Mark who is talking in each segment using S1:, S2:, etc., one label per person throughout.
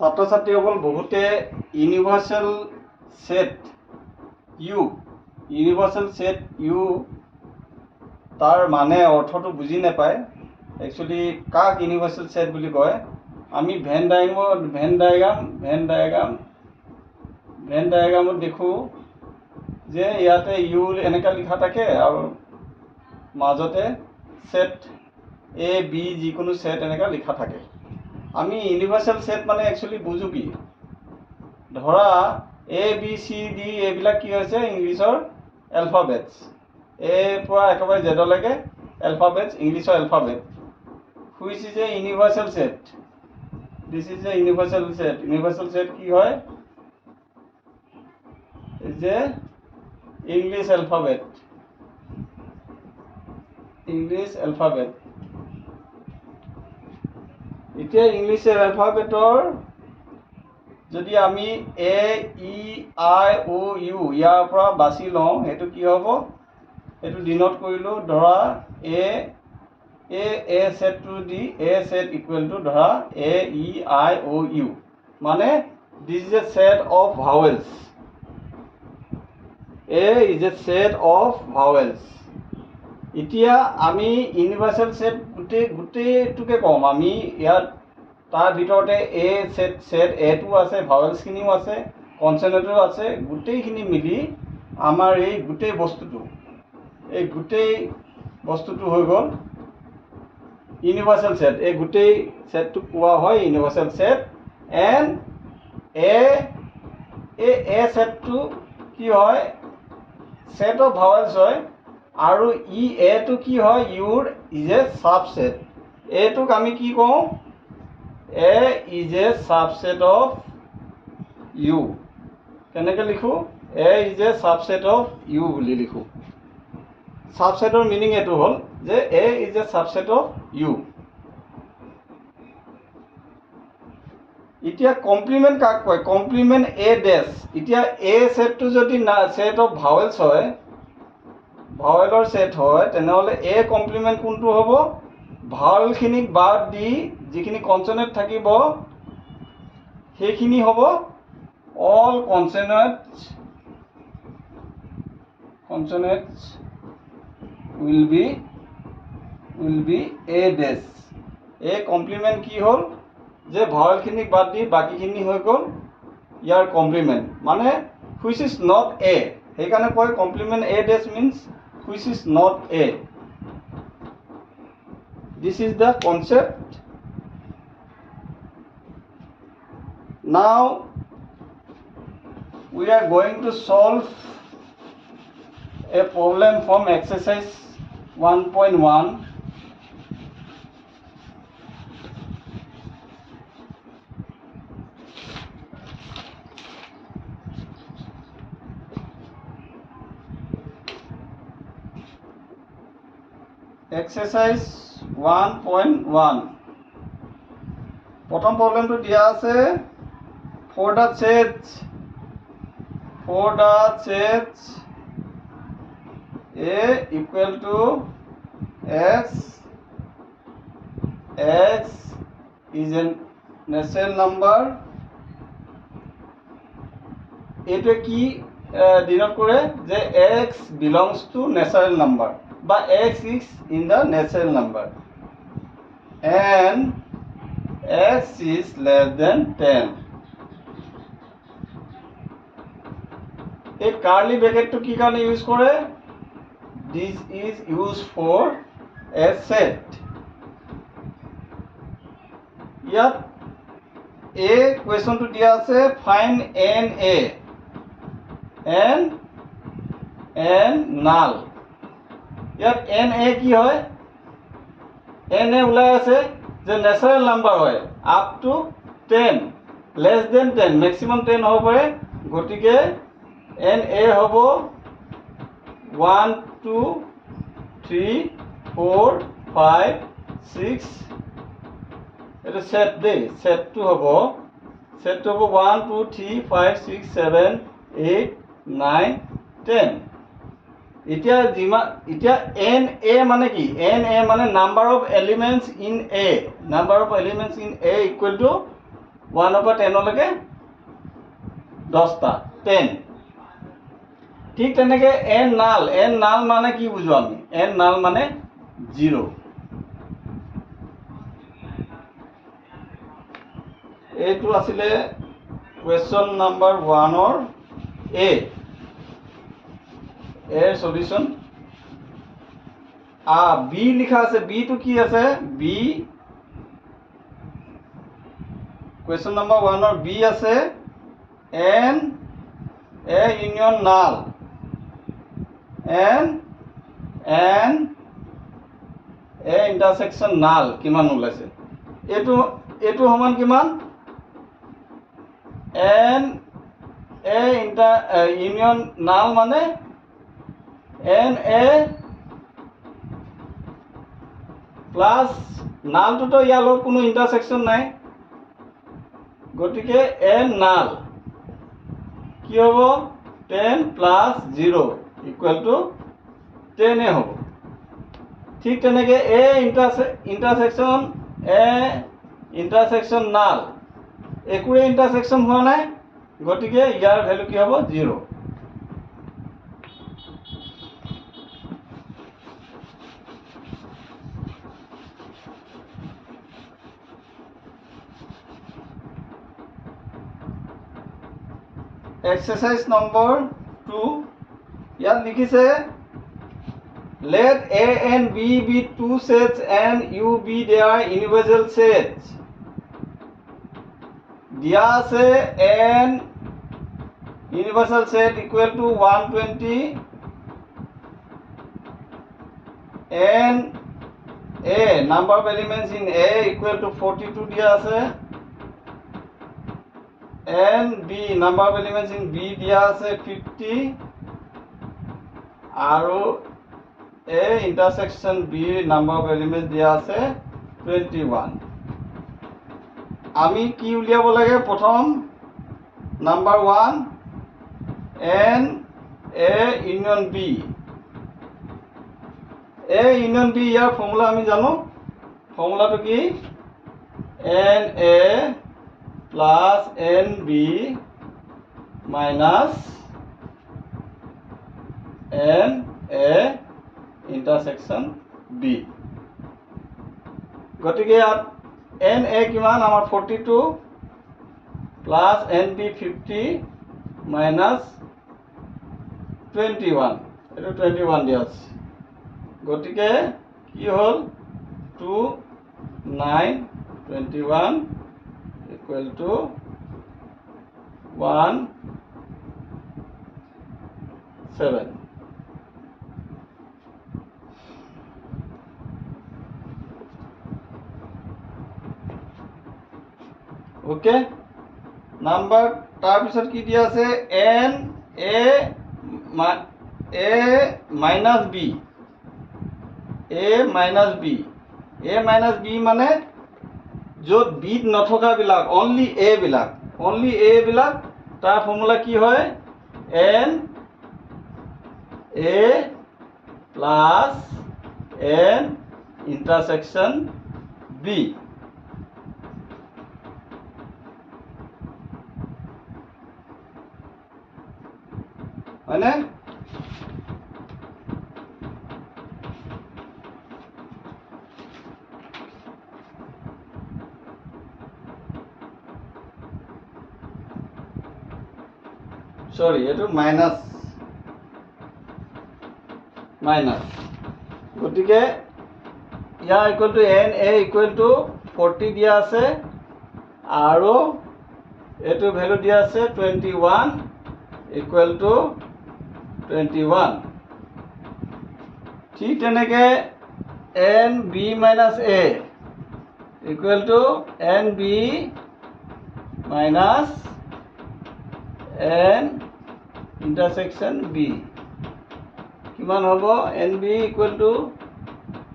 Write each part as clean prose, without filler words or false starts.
S1: ছাত্ৰ ছাত্ৰীসকল বহুতে ইউনিভাৰ্চেল সেট ইউ তাৰ মানে অৰ্থটো বুজি নাপায়। একচুৱেলি কাক ইউনিভাৰ্চেল সেট বুলি কয়? আমি ভেন ডায়েগ্ৰামত দেখোঁ যে ইয়াতে ইউ এনেকৈ লিখা থাকে আৰু মাজতে সেট এ বি যিকোনো সেট এনেকৈ লিখা থাকে। আমি ইউনিভাৰ্চেল সেট মানে একচুৱেলি বুজোঁ কি? ধৰা এ বি চি ডি এইবিলাক কি হৈছে ইংলিছৰ এলফাবেটছ। এৰ পৰা একেবাৰে জেডলৈকে এলফাবেটছ, ইংলিছৰ alphabet. Which is a universal set? This is A universal set. Universal set কি হয়? Is a English alphabet. এতিয়া ইংলিছ এলফাবেটৰ যদি আমি এ ই আই অ' ইউ ইয়াৰ পৰা বাছি লওঁ, সেইটো কি হ'ব? সেইটো ডিন'ট কৰিলোঁ। ধৰা এ সেটটো the A set equal to ধৰা A E I O' U, মানে this is a set of vowels. A is a set of vowels. এতিয়া আমি ইউনিভাৰ্চেল সেট গোটেইটোকে ক'ম। আমি ইয়াত তাৰ ভিতৰতে এ সেট এটো আছে, ভাৱেলছখিনিও আছে, কনচনেণ্টো আছে, গোটেইখিনি মিলি আমাৰ এই গোটেই বস্তুটো হৈ গ'ল ইউনিভাৰ্চেল সেট। এই গোটেই সেটটোক কোৱা হয় ইউনিভাৰ্চেল সেট। এণ্ড এ সেটটো কি হয়? সেট অফ ভাৱেলছ হয়। আৰু এটো কি হয়? ইউৰ ইজ এ সাবসেট। এটোক আমি কি কওঁ? A is a subset of U. কেনেকৈ লিখোঁ? A is a subset of U বুলি লিখোঁ। সাবসেটৰ মিনিং এইটো হ'ল যে A is a subset of U. এতিয়া কমপ্লিমেণ্ট কাক কয়? Complement A dash. এতিয়া এ সেটটো যদি সেট অফ ভাৱেলছ হয়, ভাৱেলৰ সেট হয়, তেনেহ'লে এ কমপ্লিমেণ্ট কোনটো হ'ব? ভাৱেলখিনিক বাদ দি যিখিনি কনচনেণ্ট থাকিব সেইখিনি হ'ব all consonants will be A dash. A complement কি হ'ল? যে ভাৱেলখিনিক বাদ দি বাকীখিনি হৈ গ'ল ইয়াৰ কমপ্লিমেণ্ট, মানে হুইচ ইজ নট এ। সেইকাৰণে কয় complement A dash means which is not A. This is the concept. Now we are going to solve a problem from exercise 1.1. Exercise 1.1. প্ৰথম প্ৰব্লেমটো দিয়া আছে for the sets a equal to x is a natural number. এইটোৱে কি denote কৰে? যে x belongs to natural number বা x is in the natural number and x is less than 10. এই কাৰ্লি ব্ৰেকেটটো কি কাৰণে ইউজ কৰে? This is used for a set. ইয়াত এ কুৱেশ্যনটো দিয়া আছে ফাইন এন এ এন নাল। ইয়াত এন এ কি হয়? এন এ ওলাই আছে যে নেচাৰেল নাম্বাৰ হয় up to 10, less than 10, maximum 10 হ'ব পাৰে। গতিকে এন এ হ'ব 1 2 3 4 5 6। এইটো সেট দেই। সেটটো হ'ব 1 2 3 5 6 7 8 9 10। এতিয়া এন এ মানে কি? এন এ মানে number of elements in a. Number of elements in a equal to 1 পৰা 10 লৈকে 10টা 10 ঠিক তেনেকৈ n নাল মানে কি বুজো আমি n নাল মানে 0 এইটো আছিলে কুৱেশ্যন নাম্বাৰ 1 এ এৰ সলিউশন বি লিখা আছে বি তো কি আছে বি কুৱেশ্যন নাম্বাৰ 1 বি আছে n a ইউনিয়ন নাল n a ইন্টাৰসেকশন নাল কিমান ওলাইছে এইটো সমান কিমান n a ইউনিয়ন নাল মানে n a প্লাস নালটোতো ইয়াৰ লগত কোনো ইন্টাৰসেকশন নাই গতিকে n নাল কি হ'ব 10 প্লাস 0 ইকুয়াল টু 10 হ'ব ঠিক তেনেকৈ a ইন্টাৰসেকশন নাল একোৰে ইন্টাৰসেকশন হোৱা নাই গতিকে ইয়াৰ ভ্যালু কি হ'ব 0 Exercise number 2 ইয়াত লিখিছে let a and b be two sets and u be their individual sets দিয়া আছে n universal set equal to 120 and a number of elements in a equal to 42 দিয়া আছে and b number of elements in b দিয়া আছে 50 আৰু a intersection b number of elements দিয়া আছে 21 আমি কি উলিয়াব লাগে প্ৰথম number 1 n a union b a union b year formula আমি জানো ফৰ্মুলাটো কি n a plus nb minus n a intersection b গতিকে ইয়াত n a কিমান আমাৰ 42 plus nb 50 minus 21 এটো 21 দিয়া আছে গতিকে কি হ'ল 2 9 21 equal to 1 7 ওকে নাম্বার তার পিছত কি দিয়া আছে n a minus b a minus b মানে য'ত বিট নথকা বিলাক অনলি a বিলাক তাৰ ফৰ্মুলা কি হয় n a plus n intersection b হয়নে সরি এটো মাইনাস গতিকে ইয়া equal to n a equal to 40 দিয়া আছে আৰু এটো ভ্যালু দিয়া আছে 21 ইকুয়াল টু 21 ঠিক তেনেকে n b minus a equal to n b minus n intersection b কিমান হ'ব n b equal to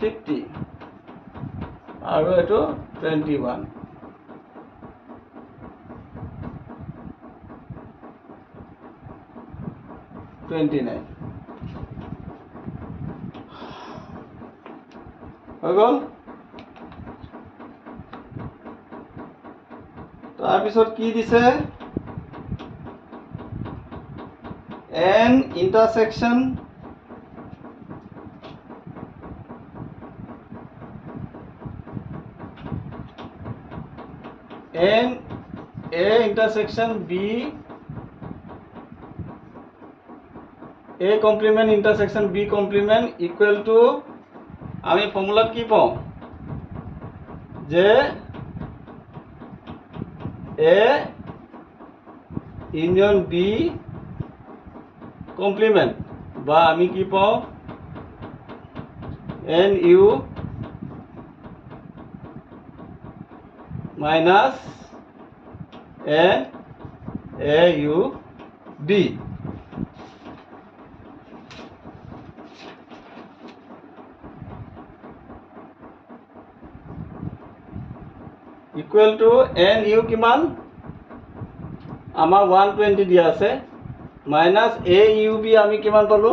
S1: 50 আৰু এটো 21 29 হৈ গ'ল তাৰপিছত কি দিছে n intersection n a intersection b a complement intersection b complement equal to আমি ফর্মুলাত কি পাও যে a ইউনিয়ন b কমপ্লিমেন্ট বা আমি কি পাও n u minus n a u b equal to n u কিমান আমাৰ 120 দিয়া আছে মাইনাস a u b আমি কিমান পালো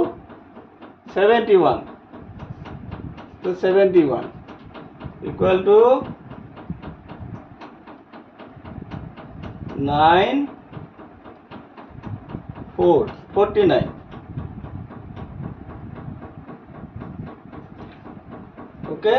S1: 71 তো 71 ইকুয়াল টু 49 ওকে